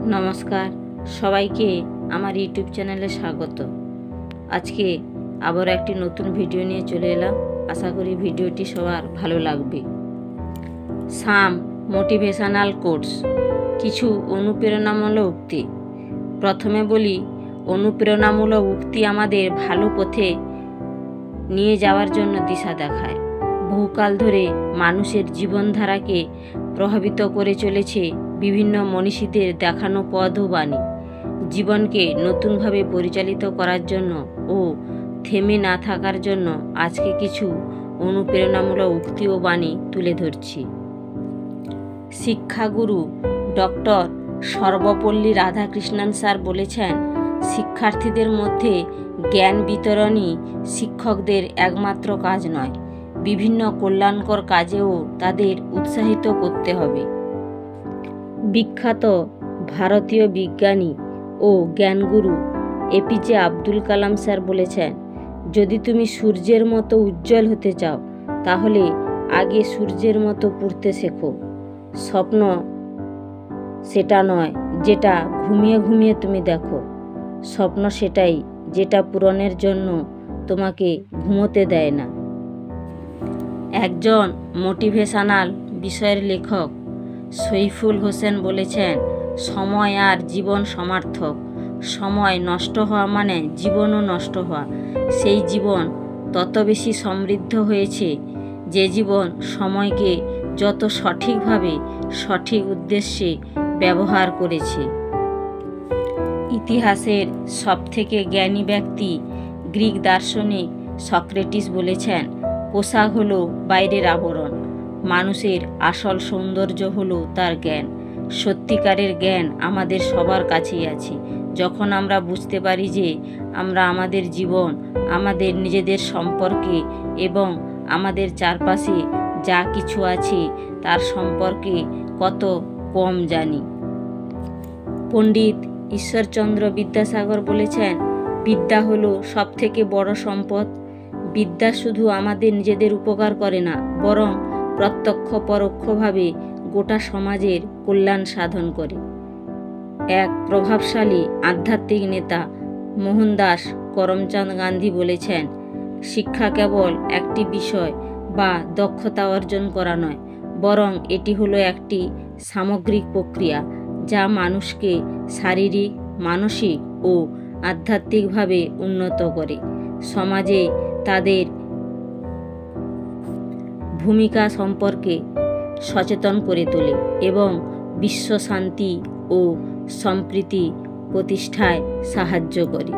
নমস্কার, সবাইকে আমার ইউটিউব চ্যানেলে স্বাগত। আজকে আবার একটি নতুন ভিডিও নিয়ে চলে এলাম। আশা করি ভিডিওটি সবার ভালো লাগবে। সাম মোটিভেশনাল কোটস, কিছু অনুপ্রেরণামূলক উক্তি। প্রথমে বলি, অনুপ্রেরণামূলক উক্তি আমাদের ভালো পথে নিয়ে যাওয়ার জন্য দিশা দেখায়। বহুকাল ধরে মানুষের জীবনধারাকে প্রভাবিত করে চলেছে বিভিন্ন মনীষীদের দেখানো পথ ও বাণী। জীবনকে নতুনভাবে পরিচালিত করার জন্য ও থেমে না থাকার জন্য আজকে কিছু অনুপ্রেরণামূলক উক্তি ও বাণী তুলে ধরছি। শিক্ষাগুরু ডক্টর সর্বপল্লী রাধাকৃষ্ণন স্যার বলেছেন, শিক্ষার্থীদের মধ্যে জ্ঞান বিতরণই শিক্ষকদের একমাত্র কাজ নয়, বিভিন্ন কল্যাণকর কাজেও তাদের উৎসাহিত করতে হবে। বিখ্যাত ভারতীয় বিজ্ঞানী ও জ্ঞানগুরু এপিজে আব্দুল কালাম স্যার বলেছেন, যদি তুমি সূর্যের মতো উজ্জ্বল হতে চাও তাহলে আগে সূর্যের মতো পড়তে শেখো। স্বপ্ন সেটা নয় যেটা ঘুমিয়ে ঘুমিয়ে তুমি দেখো, স্বপ্ন সেটাই যেটা পূরণের জন্য তোমাকে ঘুমোতে দেয় না। একজন মোটিভেশনাল বিষয়ের লেখক সৈফুল হোসেন বলেছেন, সময় আর জীবন সমার্থক। সময় নষ্ট হওয়া মানে জীবনও নষ্ট হওয়া। সেই জীবন তত বেশি সমৃদ্ধ হয়েছে যে জীবন সময়কে যত সঠিকভাবে সঠিক উদ্দেশ্যে ব্যবহার করেছে। ইতিহাসের সবথেকে জ্ঞানী ব্যক্তি গ্রিক দার্শনিক সক্রেটিস বলেছেন, পোশাক হলো বাইরের আবরণ, মানুষের আসল সৌন্দর্য হলো তার জ্ঞান। সত্যিকারের জ্ঞান আমাদের সবার কাছেই আছে। যখন আমরা বুঝতে পারি যে আমরা আমাদের জীবন, আমাদের নিজেদের সম্পর্কে এবং আমাদের চারপাশে যা কিছু আছে তার সম্পর্কে কত কম জানি। পণ্ডিত ঈশ্বরচন্দ্র বিদ্যাসাগর বলেছেন, বিদ্যা হলো সবথেকে বড় সম্পদ। বিদ্যা শুধু আমাদের নিজেদের উপকার করে না, বরং প্রত্যক্ষ পরোক্ষভাবে গোটা সমাজের কল্যাণ সাধন করে। এক প্রভাবশালী আধ্যাত্মিক নেতা মোহনদাস করমচাঁদ গান্ধী বলেছেন, শিক্ষা কেবল একটি বিষয় বা দক্ষতা অর্জন করা নয়, বরং এটি হলো একটি সামগ্রিক প্রক্রিয়া যা মানুষকে শারীরিক, মানসিক ও আধ্যাত্মিকভাবে উন্নত করে, সমাজে তাদের ভূমিকা সম্পর্কে সচেতন করে তোলে এবং বিশ্ব শান্তি ও সম্প্রীতি প্রতিষ্ঠায় সাহায্য করে।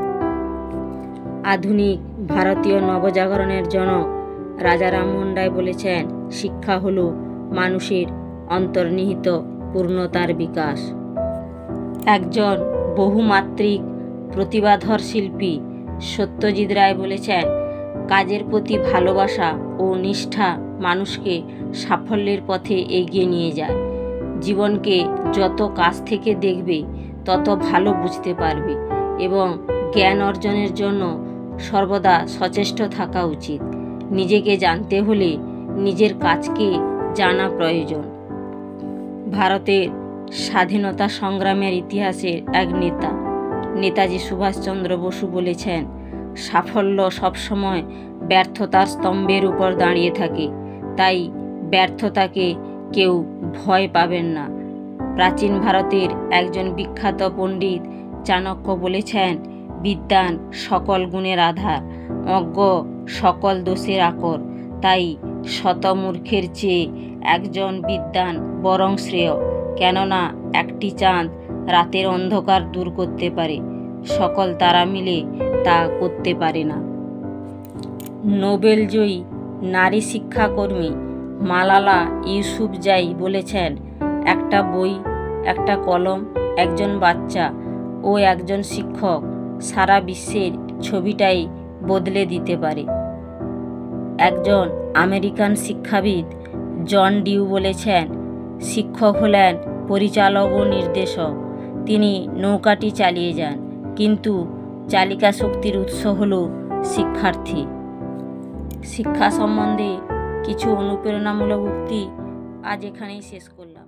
আধুনিক ভারতীয় নবজাগরণের জনক রাজা রামমোহন রায় বলেছেন, শিক্ষা হলো মানুষের অন্তর্নিহিত পূর্ণতার বিকাশ। একজন বহুমাত্রিক প্রতিভাধর শিল্পী সত্যজিৎ রায় বলেছেন, কাজের প্রতি ভালোবাসা ও নিষ্ঠা মানুষকে সাফল্যের পথে এগিয়ে নিয়ে যায়। জীবনকে যত কাছ থেকে দেখবে তত ভালো বুঝতে পারবে এবং জ্ঞান অর্জনের জন্য সর্বদা সচেষ্ট থাকা উচিত। নিজেকে জানতে হলে নিজের কাজকে জানা প্রয়োজন। ভারতের স্বাধীনতা সংগ্রামের ইতিহাসের এক নেতা নেতাজি সুভাষচন্দ্র বসু বলেছেন, সাফল্য সবসময় ব্যর্থতার স্তম্ভের উপর দাঁড়িয়ে থাকে, তাই ব্যর্থতাকে কেউ ভয় পাবেন না। প্রাচীন ভারতের একজন বিখ্যাত পণ্ডিত চাণক্য বলেছেন, বিদ্বান সকল গুণের আধার, অজ্ঞ সকল দোষের আকর, তাই শত মূর্খের চেয়ে একজন বিদ্বান বরং শ্রেয়, কেননা একটি চাঁদ রাতের অন্ধকার দূর করতে পারে, সকল তারা মিলে তা করতে পারে না। নোবেলজয়ী নারী শিক্ষাকর্মী মালালা ইউসুফজাই বলেছেন, একটা বই, একটা কলম, একজন বাচ্চা ও একজন শিক্ষক সারা বিশ্বের ছবিটাই বদলে দিতে পারে। একজন আমেরিকান শিক্ষাবিদ জন ডিউ বলেছেন, শিক্ষক হলেন পরিচালক ও নির্দেশক। তিনি নৌকাটি চালিয়ে যান, কিন্তু চালিকা শক্তির উৎস হল শিক্ষার্থী। শিক্ষা সম্বন্ধে কিছু অনুপ্রেরণামূলক উক্তি আজ এখানেই শেষ করলাম।